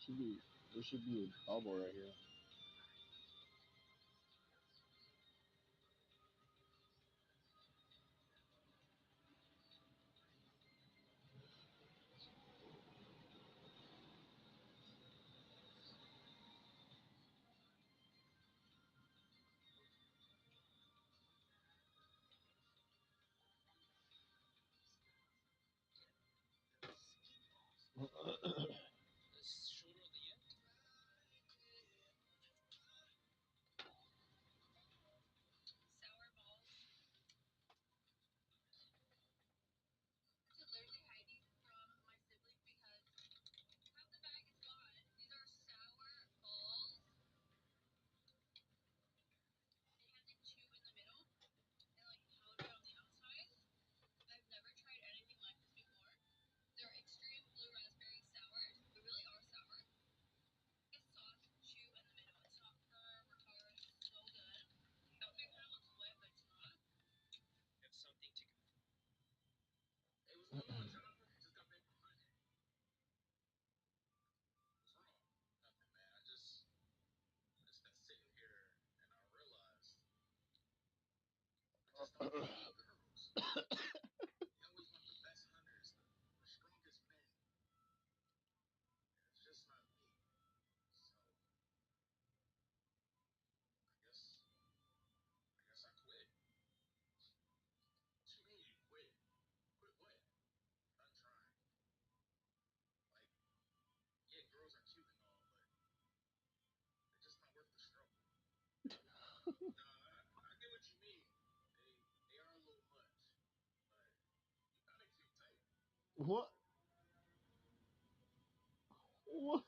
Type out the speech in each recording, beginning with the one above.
Should be there should be a bubble right here. What? What?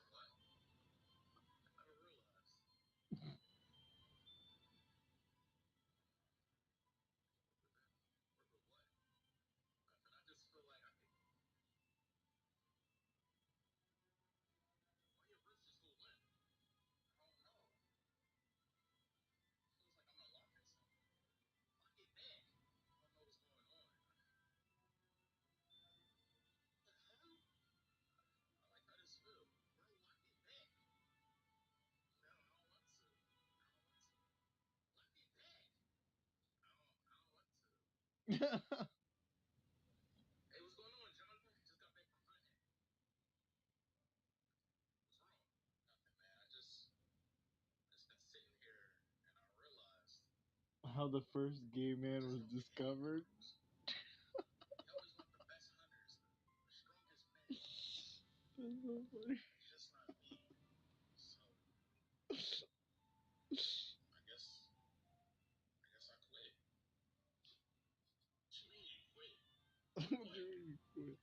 How the first gay man was discovered? That's so funny. Dude, quit.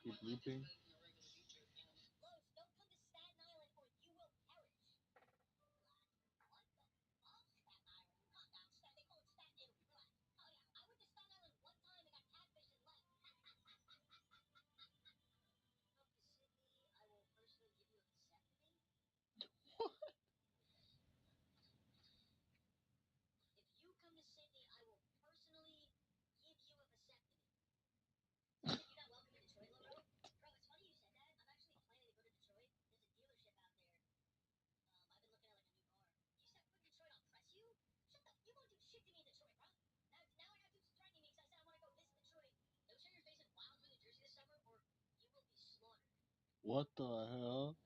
Keep looping. What the hell?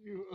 You.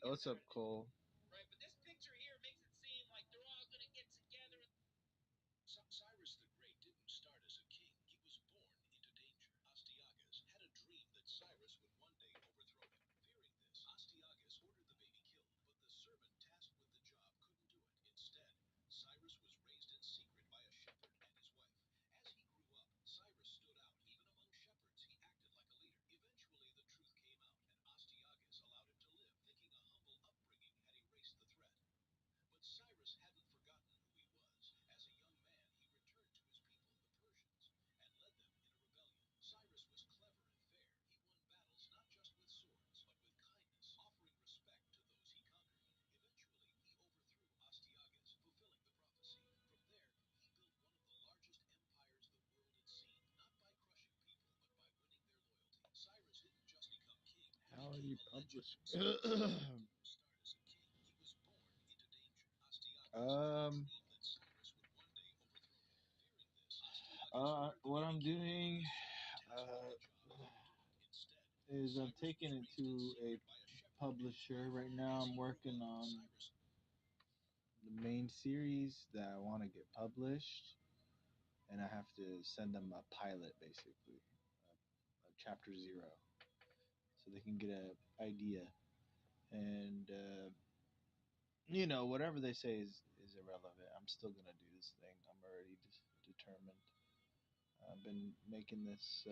What's up, Cole? How are you publishing? um, what I'm doing uh, is I'm taking it to a publisher right now. I'm working on the main series that I want to get published, and I have to send them a pilot, basically, a chapter zero, so they can get an idea. And whatever they say is irrelevant. I'm still gonna do this thing. I'm already determined. I've been making this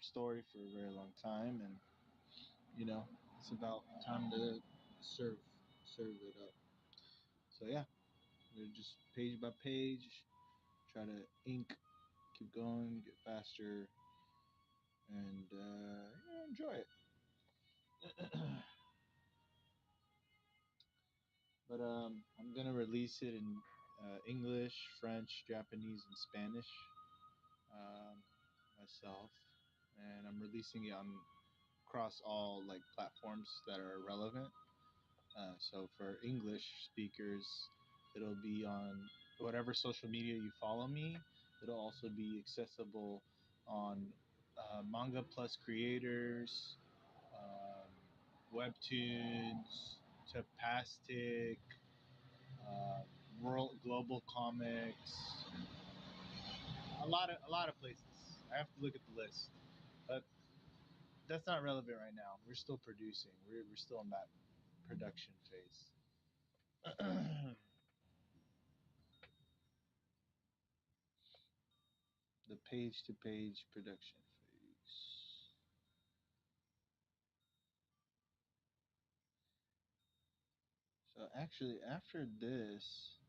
story for a very long time, and it's about time to serve serve it up. So yeah, we're just page by page, try to ink, keep going, get faster, and enjoy it. But I'm gonna release it in English, French, Japanese, and Spanish um, myself, and I'm releasing it on across all like platforms that are relevant. So for English speakers, it'll be on whatever social media you follow me. It'll also be accessible on Manga Plus Creators, um, Webtoons, Tapastic, uh, World Global Comics, a lot of places. I have to look at the list, but that's not relevant right now. We're still producing. We're still in that production phase. The page to page production phase. So Actually, after this,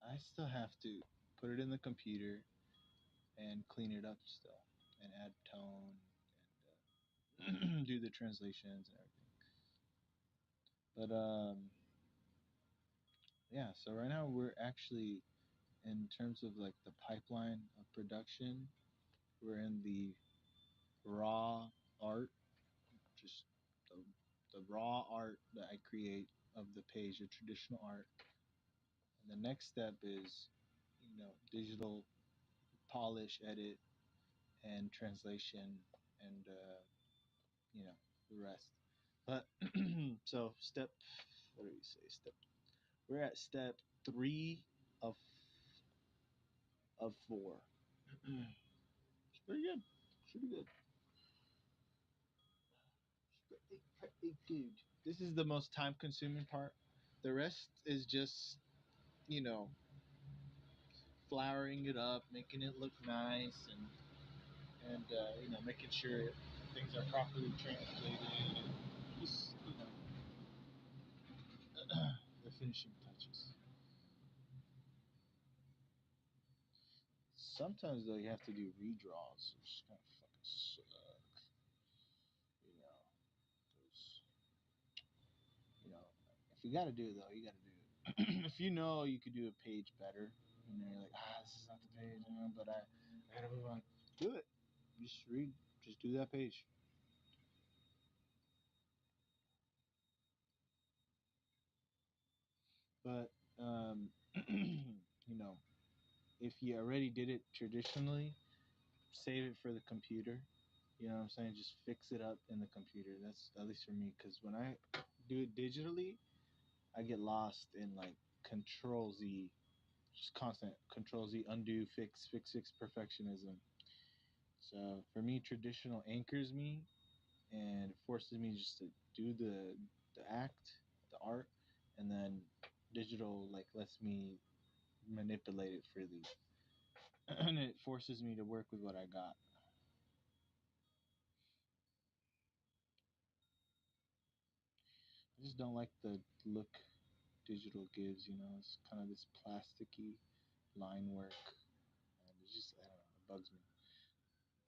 I still have to put it in the computer and clean it up still, and add tone and do the translations and everything. But yeah. So right now we're actually in terms of like the pipeline of production, we're in the raw art, just the the raw art that I create of the page, the traditional art. And the next step is, digital polish, edit, and translation, and you know, the rest. But so step, what do we say? Step. We're at step three of four. It's pretty good. Pretty good. Pretty good. This is the most time consuming part. The rest is just, you know, flowering it up, making it look nice, and making sure things are properly translated, and just, the finishing touches. Sometimes though you have to do redraws, which kind of fucking suck. You know, 'cause, you know, if you got to do it though, you got to do it. If you know you could do a page better, you're like, this is not the page, but I gotta move on. Do it. Just read. Just do that page. But you know, if you already did it traditionally, save it for the computer. You know what I'm saying? Just fix it up in the computer. That's at least for me, because when I do it digitally, I get lost in like Control Z, just constant Control Z, undo, fix, fix, fix, perfectionism. So for me, traditional anchors me and it forces me just to do the act, the art, and then digital like lets me manipulate it freely, and it forces me to work with what I got. I just don't like the look digital gives. It's kind of this plasticky line work, and it's just, I don't know, it bugs me.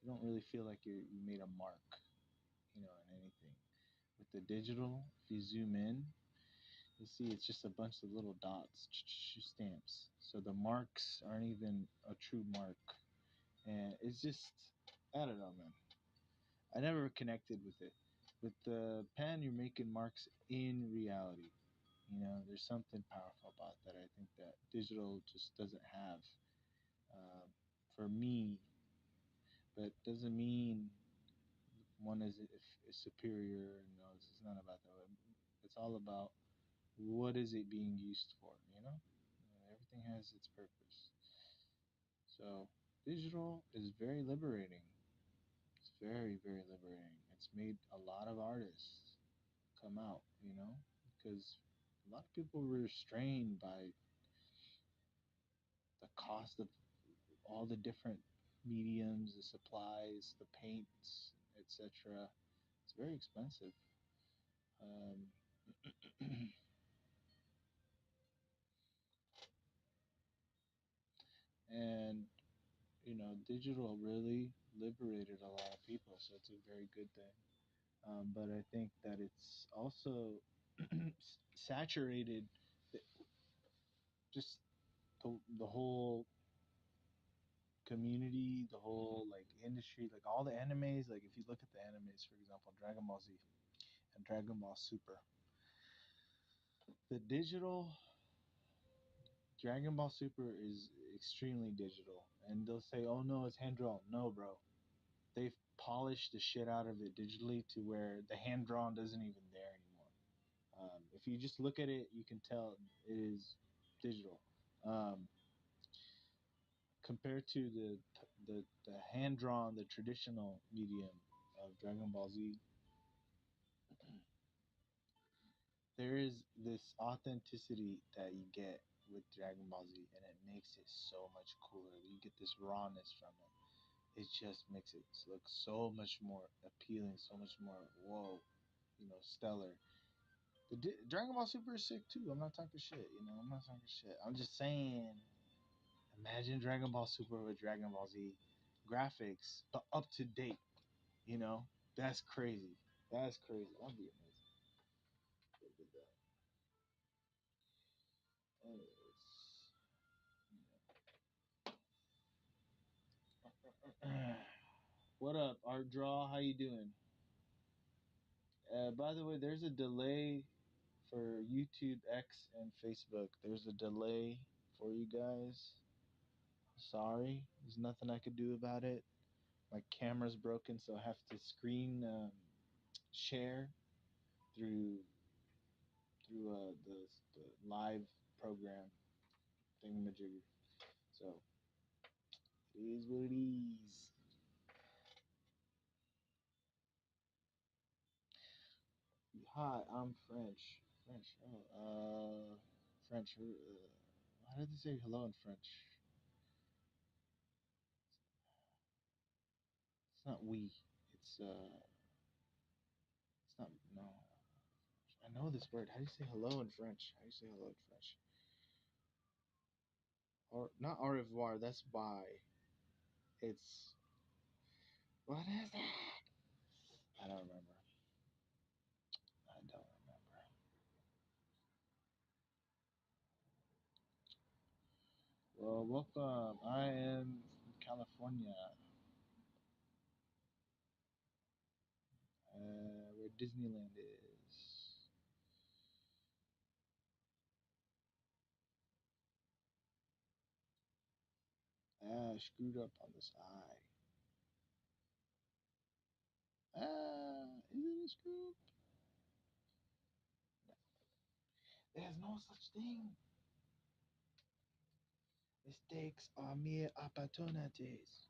You don't really feel like you made a mark, in anything. With the digital, if you zoom in, you'll see it's just a bunch of little dots, stamps. So the marks aren't even a true mark, and it's just, I don't know, man. I never connected with it. With the pen, you're making marks in reality. There's something powerful about that. I think that digital just doesn't have, uh, for me, but doesn't mean one is superior. No, it's not about that. It's all about what is it being used for. Everything has its purpose. So digital is very liberating. It's very, very liberating. It's made a lot of artists come out, because a lot of people were restrained by the cost of all the different mediums, the supplies, the paints, etc. It's very expensive. Um, and digital really liberated a lot of people, so it's a very good thing. But I think that it's also saturated just the whole community, the whole like industry, like all the animes. Like if you look at the animes, for example, Dragon Ball Z and Dragon Ball Super, the digital Dragon Ball Super is extremely digital, and they'll say, "Oh no, it's hand drawn." No, bro, they've polished the shit out of it digitally to where the hand drawn doesn't even there anymore. If you just look at it, you can tell it is digital. Um, Compared to the hand drawn, the traditional medium of Dragon Ball Z, there is this authenticity that you get with Dragon Ball Z, and it makes it so much cooler. You get this rawness from it. It just makes it look so much more appealing, so much more, whoa, stellar. Dragon Ball Super is sick too. I'm not talking shit. I'm not talking shit. I'm just saying. Imagine Dragon Ball Super with Dragon Ball Z graphics, but up to date. You know, that's crazy. That's crazy. That'd be amazing. They did that. Anyways, what up, Art Draw? How you doing? By the way, there's a delay for YouTube, X, and Facebook. There's a delay for you guys. Sorry, there's nothing I could do about it. My camera's broken, so I have to screen share through the live program thingamajigger. So it is what it is. Hi, I'm French. French. Oh, French. How did they say hello in French? It's not we. It's It's not. No. I know this word. How do you say hello in French? How do you say hello in French? Or not au revoir. That's bye. It's what is it? I don't remember. I don't remember. Well, welcome. I am from California, where Disneyland is. Ah, screwed up on this eye. Ah, is it a screw? There's no such thing. Mistakes are mere opportunities.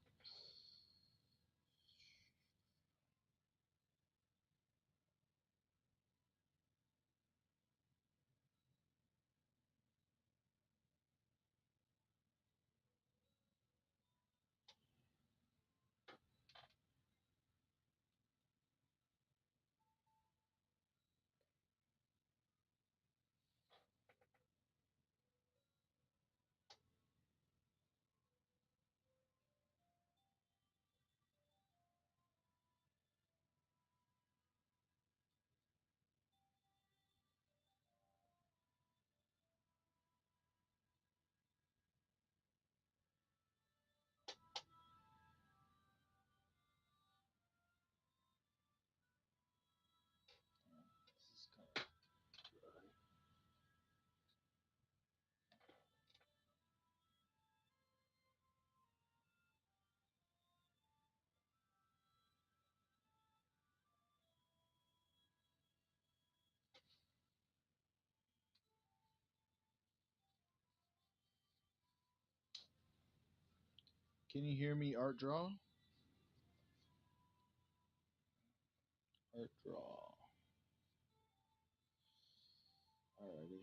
This is kind of dry. Can you hear me, Art Draw? Art Draw. Alrighty.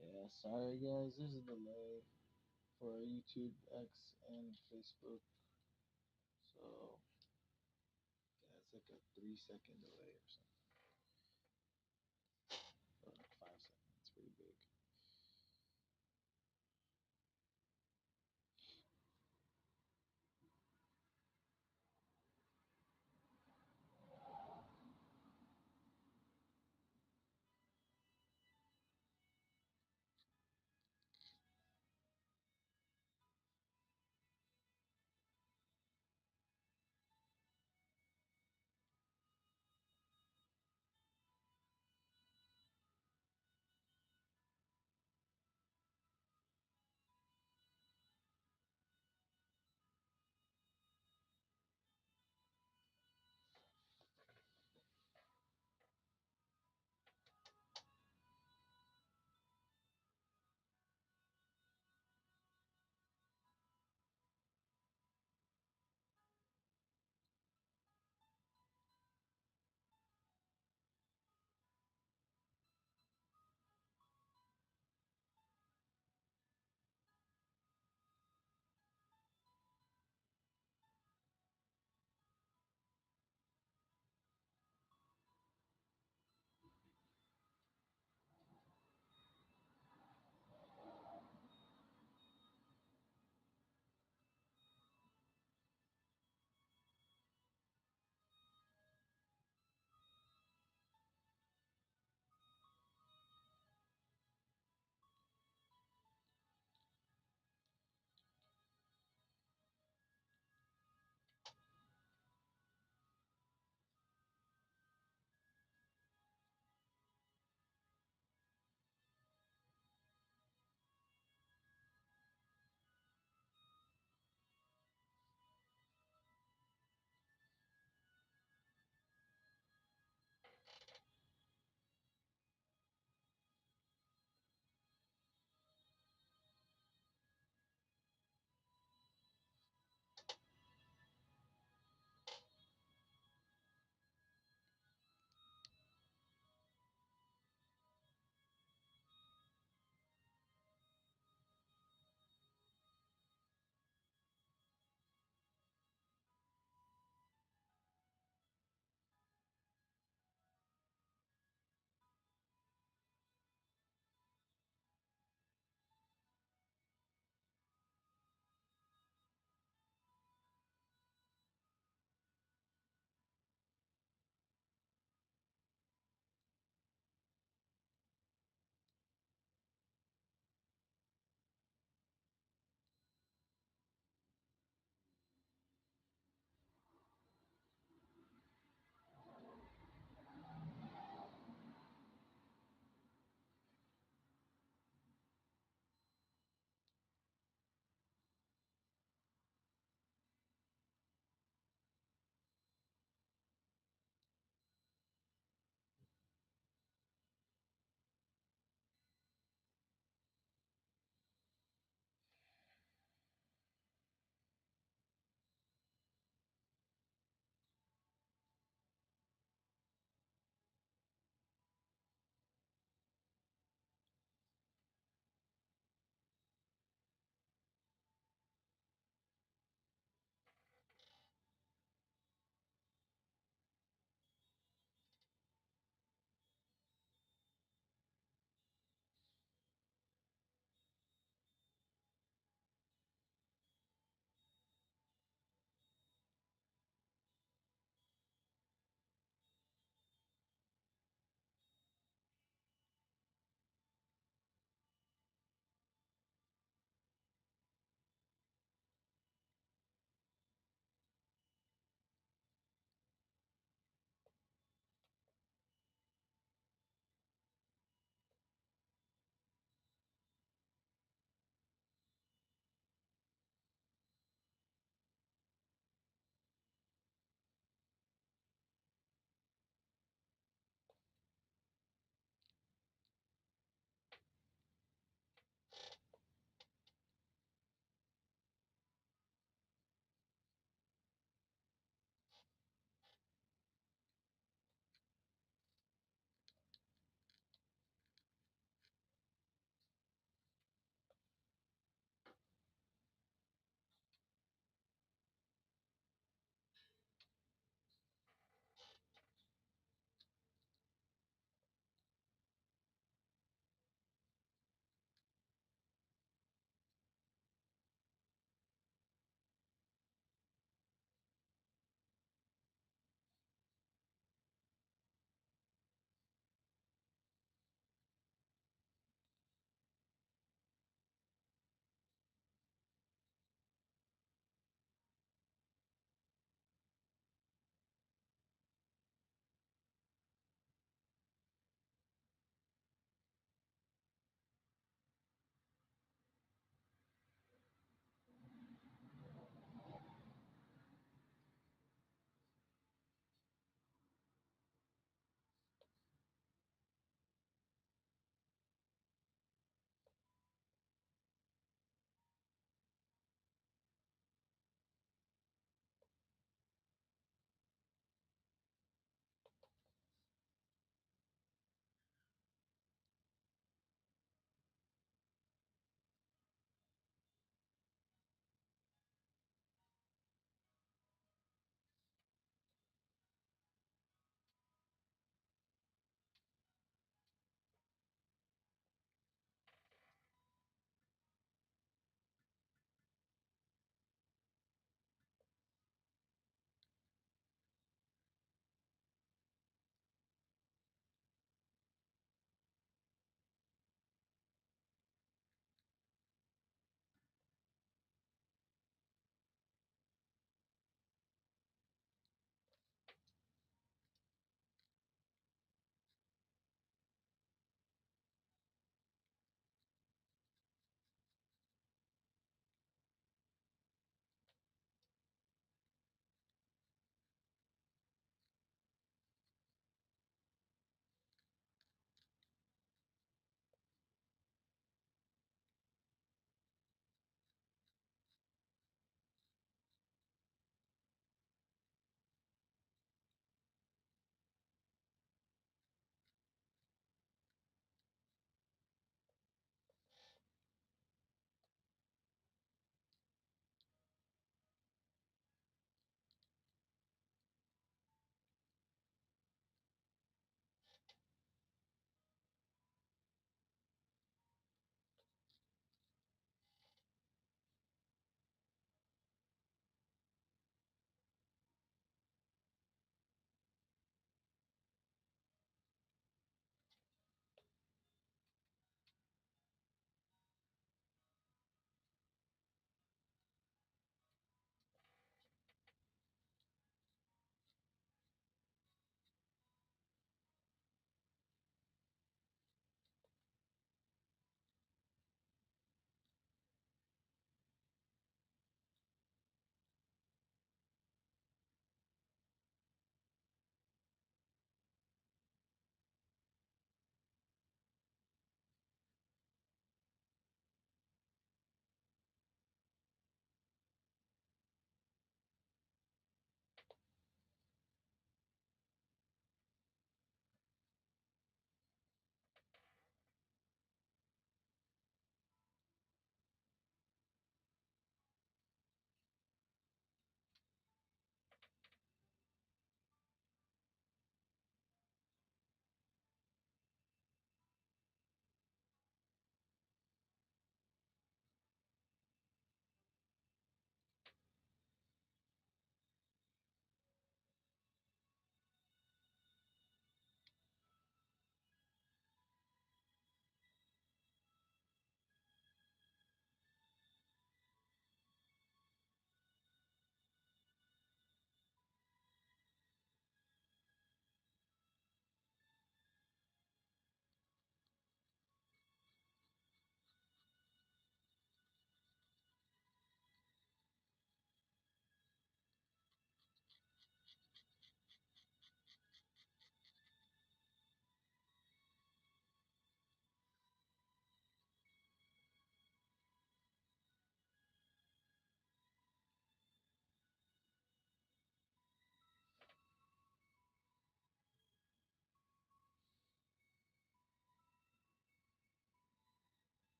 Yeah, sorry guys, there's a delay for YouTube, X, and Facebook. So, yeah, it's like a 3 second delay or something. Or like 5 seconds. It's pretty big.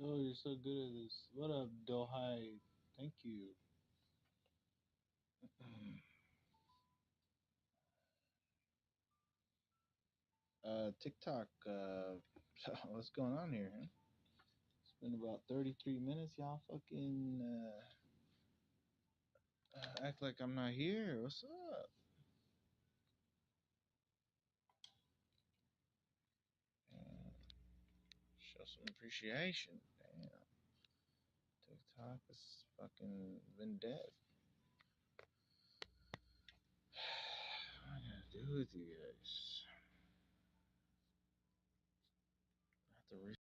Oh, you're so good at this. What up, Dohai? Thank you. TikTok. What's going on here? Huh? It's been about 33 minutes. Y'all fucking act like I'm not here. What's up? Uh, show some appreciation. Damn. TikTok has fucking been dead. What am I gonna do with you guys? I have to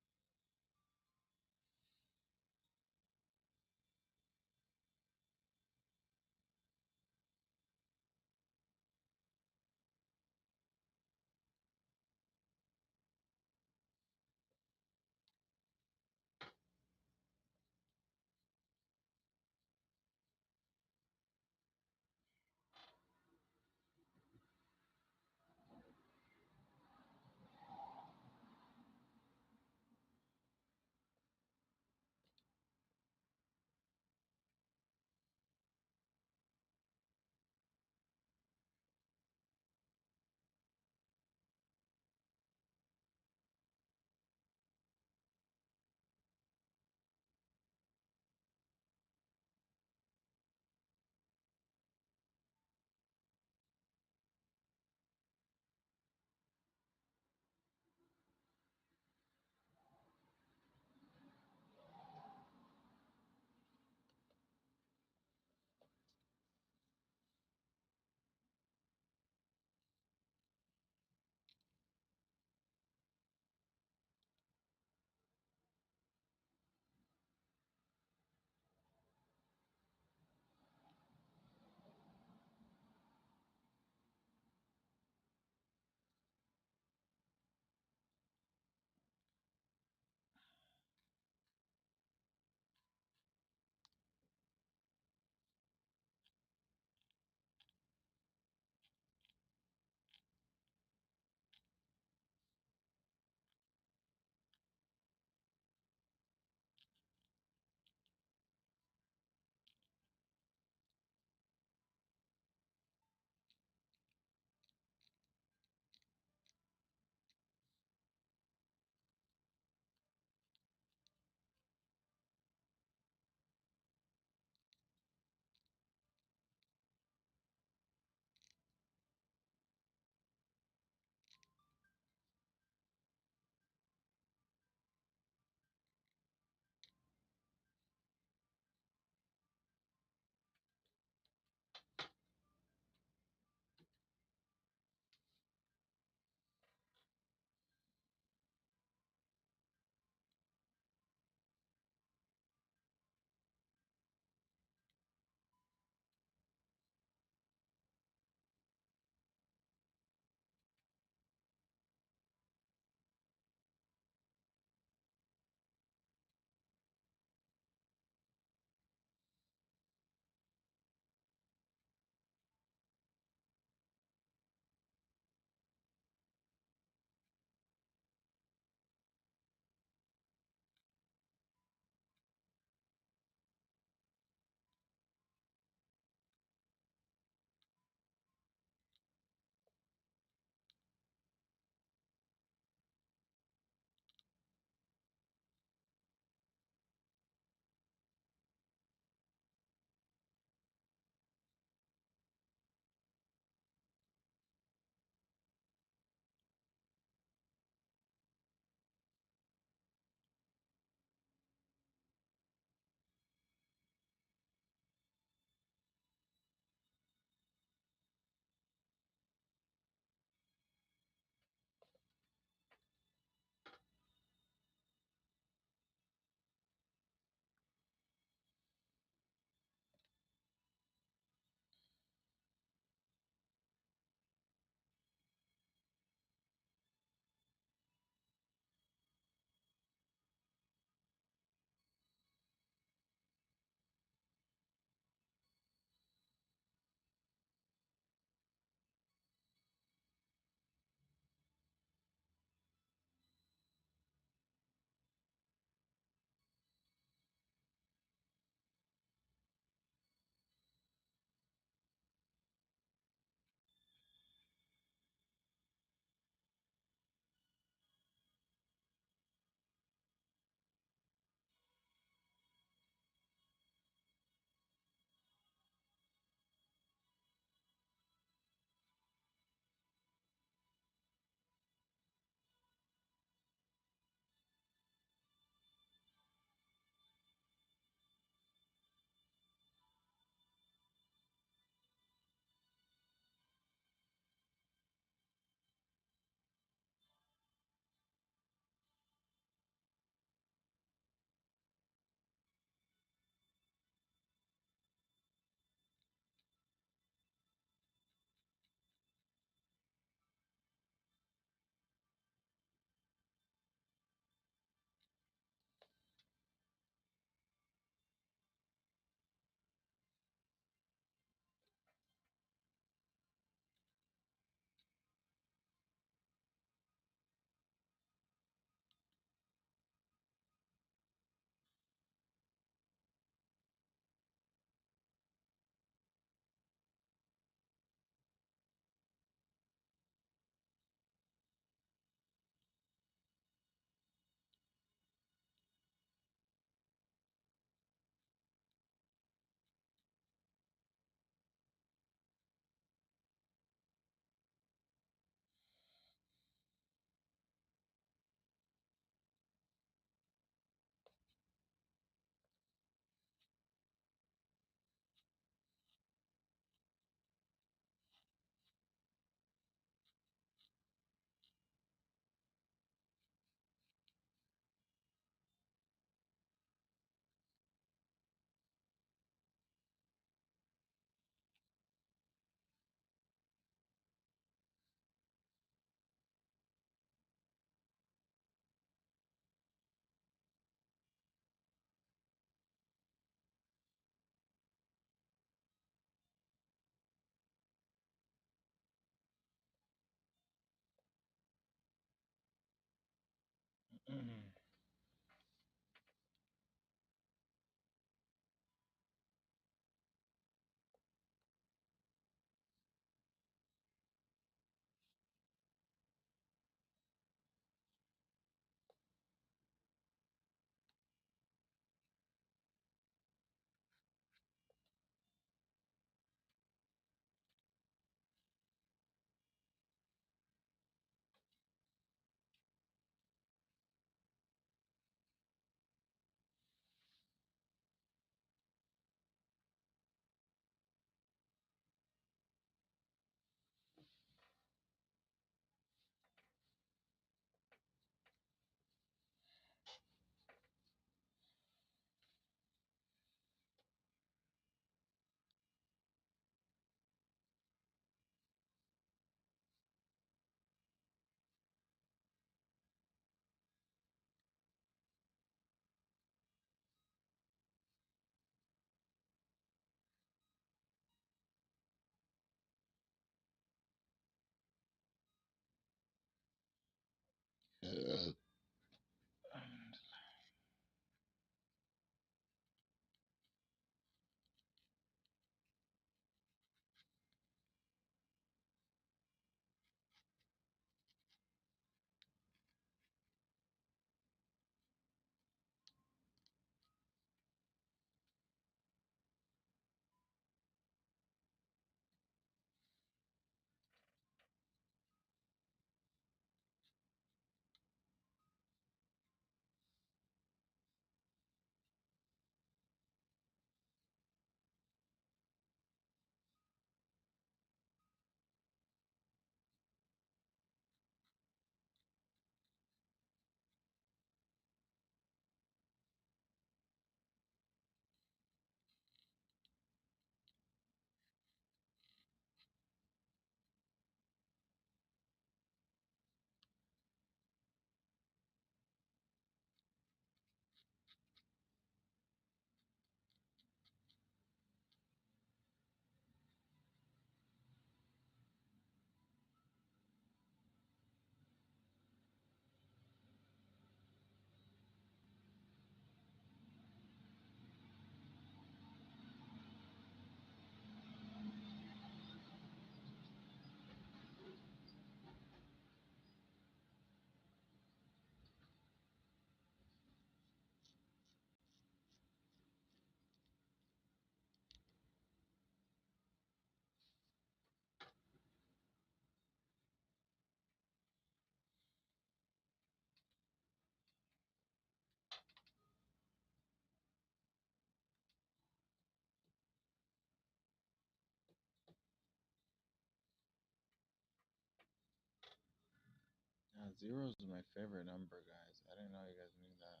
Zero is my favorite number, guys. I didn't know you guys knew that.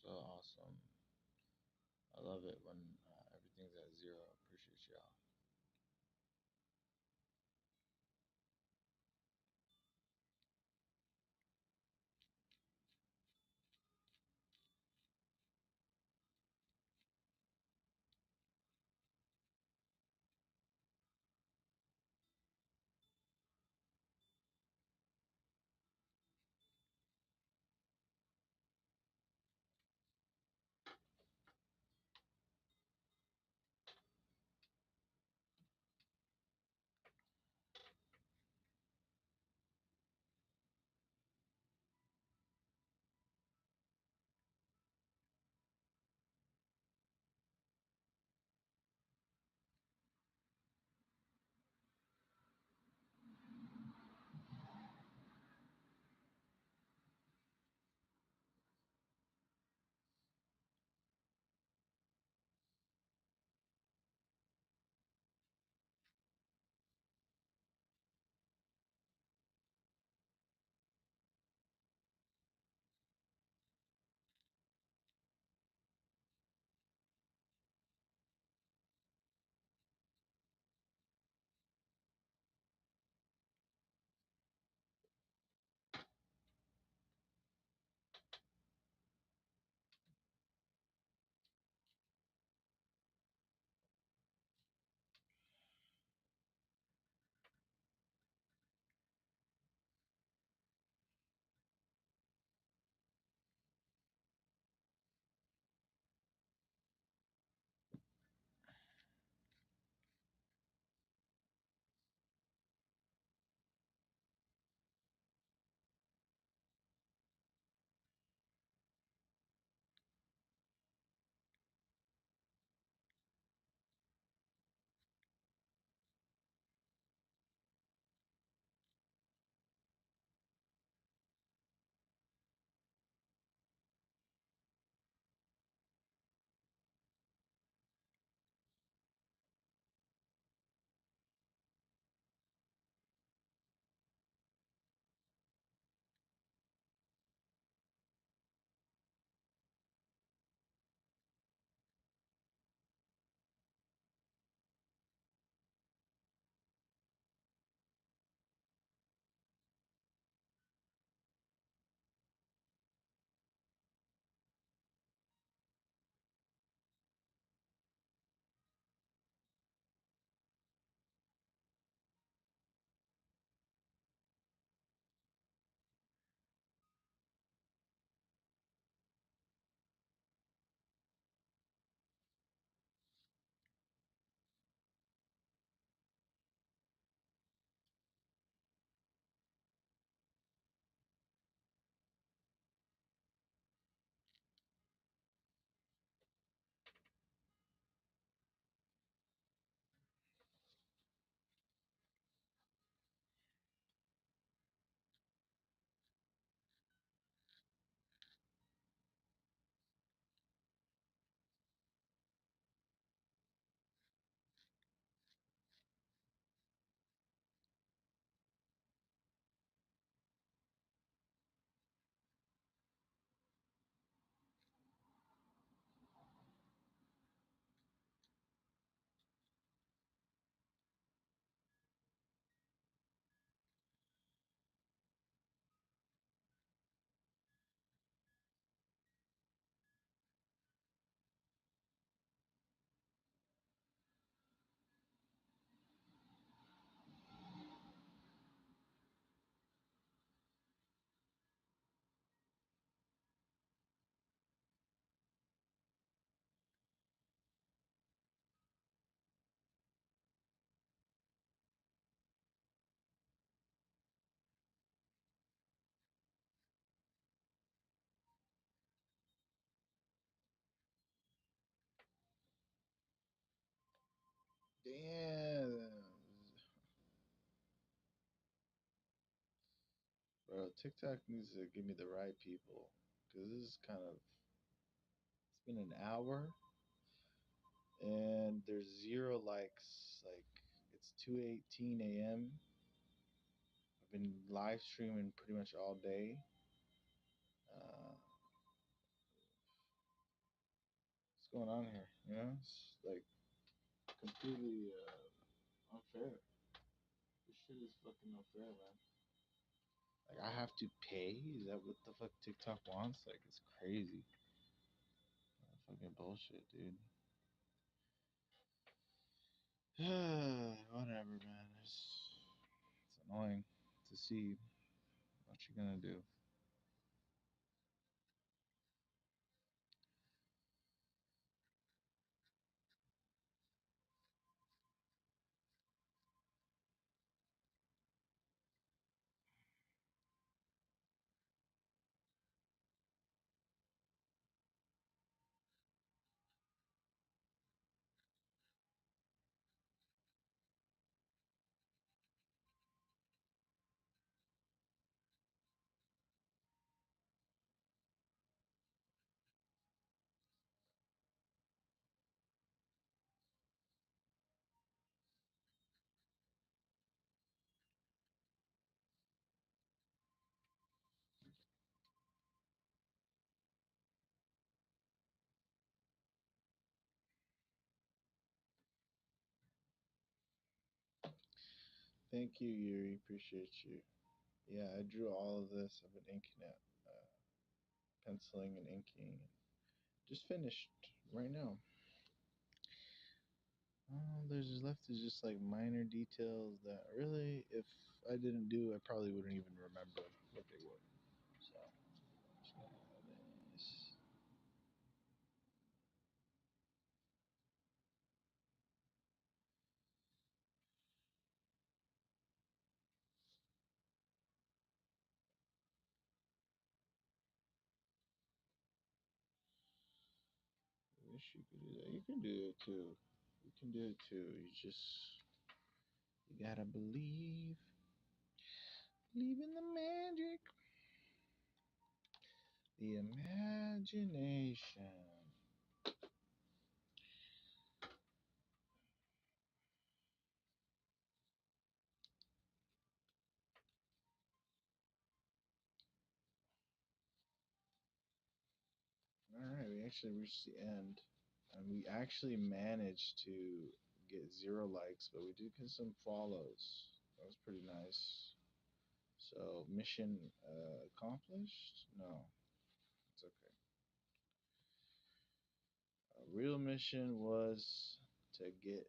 So awesome. I love it when everything's at zero. Appreciate y'all. Damn. Bro, TikTok needs to give me the right people. Because this is kind of, it's been an hour and there's zero likes. Like, it's 2:18 a.m. I've been live streaming pretty much all day. Uh, what's going on here? You know, it's like completely unfair. This shit is fucking unfair, man. Like, I have to pay? Is that what the fuck TikTok wants? Like, it's crazy. Fucking bullshit, dude. Whatever, man. It's annoying to see what you're gonna do. Thank you, Yuri. Appreciate you. Yeah, I drew all of this. I've been inking it, penciling and inking. Just finished right now. There's left is just like minor details that really, if I didn't do, I probably wouldn't even remember what they were. So, just gonna have this. I wish you could do that. You can do it too. You can do it too. You gotta believe, believe in the magic, the imagination. All right, we actually reached the end, and we actually managed to get 0 likes, but we did get some follows. That was pretty nice. So mission accomplished? No, it's okay. A real mission was to get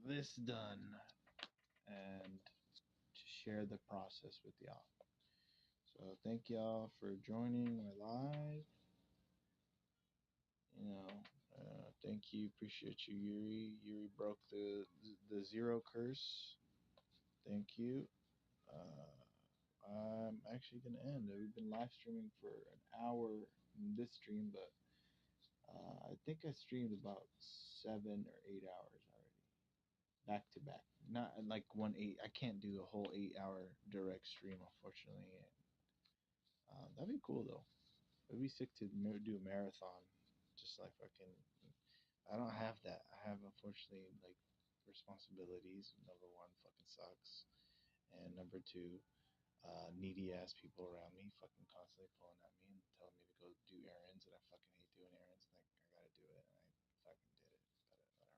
this done and to share the process with y'all. So thank y'all for joining my live. You know, thank you, appreciate you, Yuri. Yuri broke the zero curse. Thank you. Uh, I'm actually gonna end. We've been live streaming for an hour in this stream, but I think I streamed about 7 or 8 hours already, back to back. Not like 1 8. I can't do a whole 8 hour direct stream, unfortunately. That'd be cool though. It'd be sick to do a marathon, just like fucking. I don't have that. I have unfortunately like responsibilities. Number one, fucking sucks, and number two, needy ass people around me fucking constantly pulling at me and telling me to go do errands, and I fucking hate doing errands. And I gotta do it, and I fucking did it. But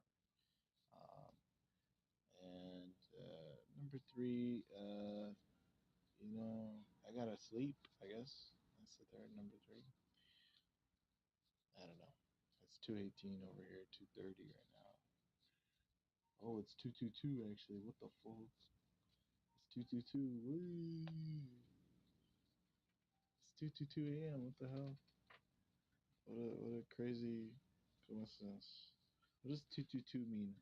whatever. And number three, I gotta sleep. I guess that's the third. Number three. I don't know. It's 2:18 over here. 2:30 right now. Oh, it's 2:22 actually. What the fuck? It's 2:22. It's 2:22 a.m. What the hell? What a crazy coincidence. What does 2:22 mean?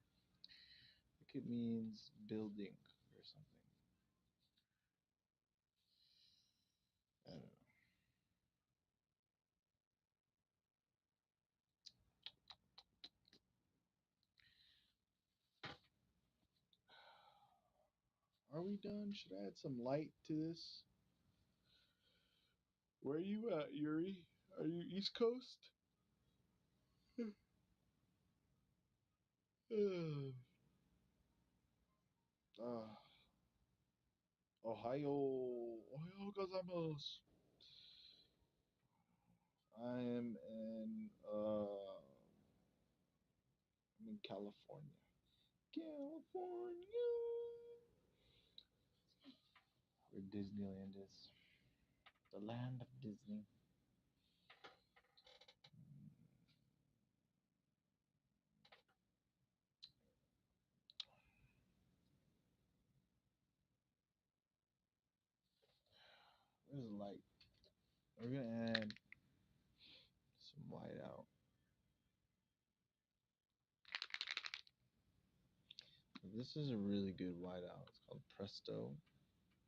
I think it means building or something. I don't know. Are we done? Should I add some light to this? Where are you at, Yuri? Are you East Coast? Ah, Ohio. Ohio gozaimasu. I am I'm in California. California. Where Disneyland is. The land of Disney. There's light. We're gonna add some white out. This is a really good whiteout. It's called Presto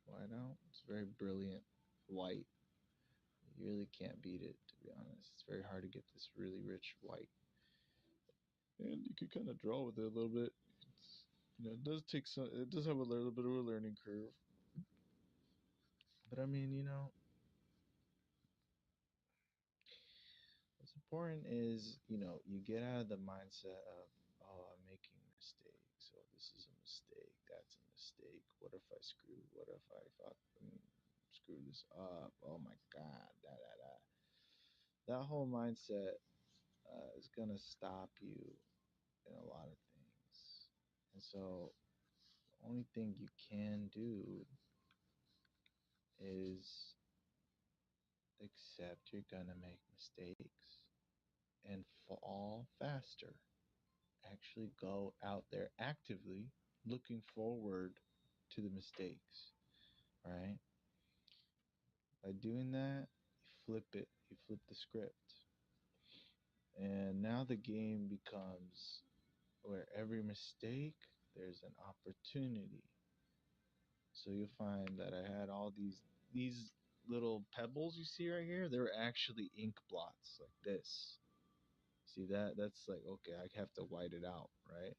whiteout. It's very brilliant white. You really can't beat it, to be honest. It's very hard to get this really rich white. And you can kind of draw with it a little bit. It does take some. It does have a little bit of a learning curve. But I mean, what's important is, you get out of the mindset of, oh, I'm making a mistake. So this is a mistake. That's a mistake. What if I screw? What if I fucking screw this up? Oh my God. Da da da. That whole mindset is gonna stop you in a lot of things. And so the only thing you can do is accept you're gonna make mistakes and fall faster. Actually go out there actively looking forward to the mistakes, right? By doing that, you flip the script. And now the game becomes where every mistake, there's an opportunity. So you'll find that I had all these little pebbles you see right here, they're actually ink blots like this. See that? That's like, okay, I have to white it out, right?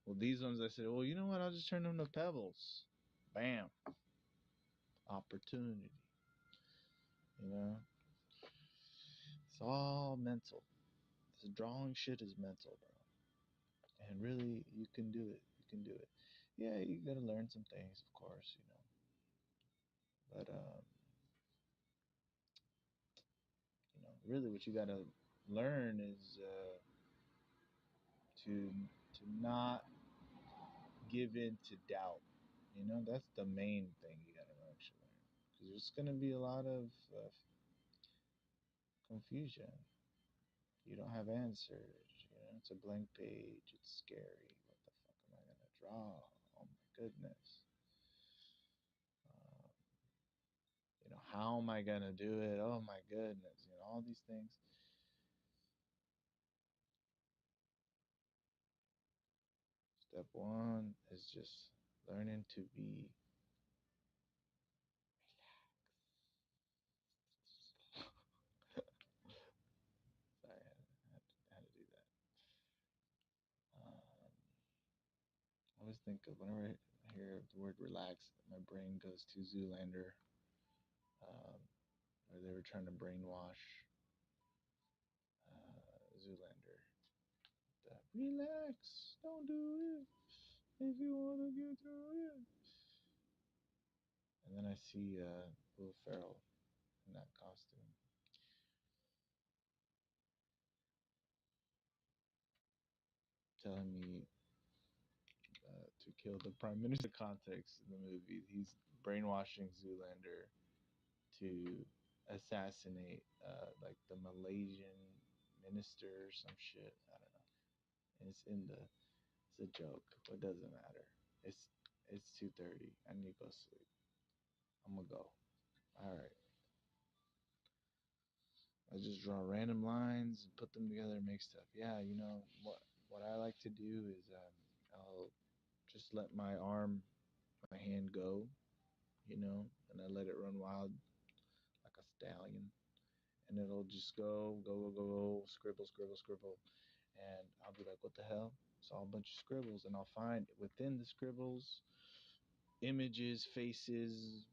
Well, these ones I said, well, you know what? I'll just turn them to pebbles. Bam. Opportunity. You know? It's all mental. This drawing shit is mental, bro. And really, you can do it. You can do it. Yeah, you gotta learn some things, of course, But really, what you gotta learn is to not give in to doubt. That's the main thing you gotta actually learn. Because there's gonna be a lot of confusion. You don't have answers. It's a blank page. It's scary. What the fuck am I gonna draw? Oh my goodness. Uh, how am I gonna do it? Oh my goodness. All these things. Step one is just learning to be Sorry, I had to do that. Um, I always think of whenever I hear the word relax, my brain goes to Zoolander, um, where they were trying to brainwash Zoolander. Relax, don't do it if you want to get through it. And then I see Will Ferrell in that costume telling me to kill the prime minister. Context in the movie, he's brainwashing Zoolander to assassinate like the Malaysian minister or some shit. I don't know. And it's a joke, but it doesn't matter. It's 2:30. I need to go sleep. I'm gonna go. All right. I just draw random lines and put them together and make stuff. Yeah, what I like to do is I'll just let my hand go, and I let it run wild like a stallion, and it'll just go, scribble, scribble, scribble, and I'll be like, what the hell? It's all a bunch of scribbles, and I'll find within the scribbles images, faces,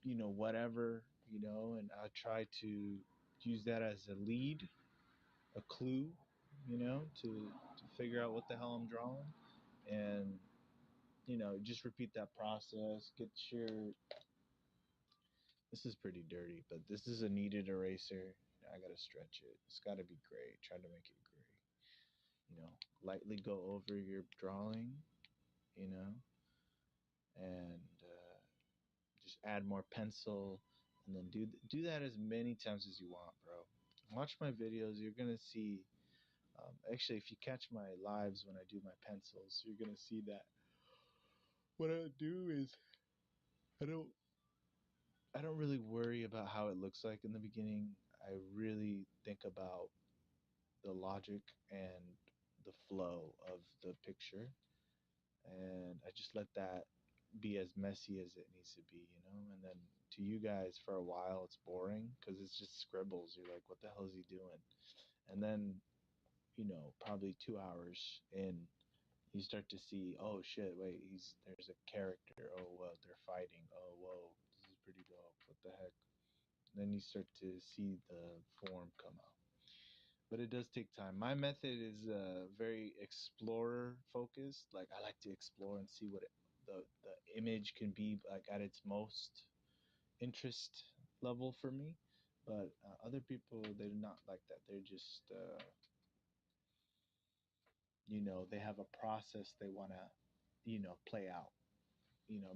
whatever, and I try to use that as a lead, a clue, to figure out what the hell I'm drawing. And, just repeat that process. Get your, this is pretty dirty, but this is a kneaded eraser. I got to stretch it. It's got to be gray. Try to make it gray. Lightly go over your drawing, and just add more pencil, and then do that as many times as you want, bro. Watch my videos. You're gonna see. Actually, if you catch my lives when I do my pencils, you're gonna see that what I do is I don't I don't really worry about how it looks like in the beginning. I really think about the logic and the flow of the picture, and I just let that be as messy as it needs to be, And then to you guys, for a while, it's boring because it's just scribbles. You're like, what the hell is he doing? And then, probably 2 hours in, you start to see, oh shit, wait, there's a character. Oh well, they're fighting. Oh whoa, this is pretty dope. What the heck? Then you start to see the form come out. But it does take time. My method is very explorer focused. Like, I like to explore and see what the image can be like at its most interest level for me. But other people, they're not like that. They're just they have a process they want to play out.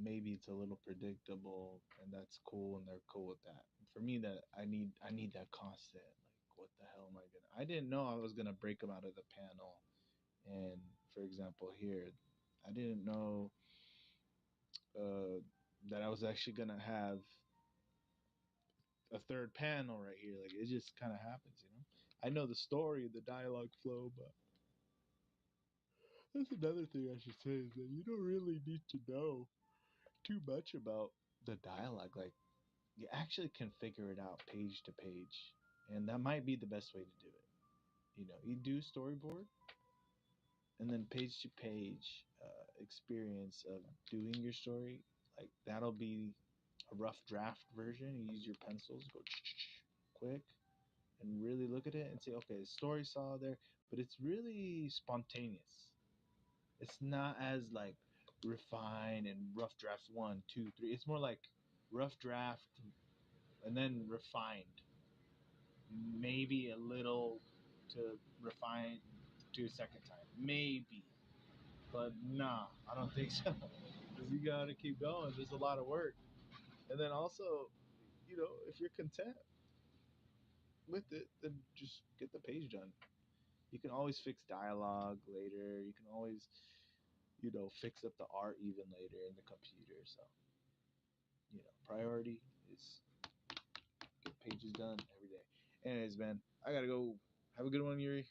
Maybe it's a little predictable, and that's cool, and they're cool with that. For me, that I need that constant, like, what the hell am I gonna, I didn't know I was gonna break them out of the panel. And for example, here, I didn't know uh, that I was actually gonna have a third panel right here. Like, it just kind of happens. I know the story, the dialogue flow, but that's another thing I should say, is that you don't really need to know too much about the dialogue. Like, you actually can figure it out page to page, and that might be the best way to do it. You do storyboard, and then page to page experience of doing your story. Like, that'll be a rough draft version. You use your pencils, go quick, and really look at it and say, okay, the story saw there, but it's really spontaneous. It's not as like refined and rough draft 1, 2, 3. It's more like rough draft and then refined, maybe a little to refine to a second time, maybe. But nah, I don't think so. Because you gotta keep going. There's a lot of work. And then also, if you're content with it, then just get the page done. You can always fix dialogue later. You can always, fix up the art even later in the computer. So, priority is get pages done every day. Anyways, man, I gotta go. Have a good one, Yuri.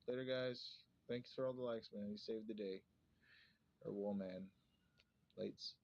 Later, guys. Thanks for all the likes, man. You saved the day. Or woman. Lates.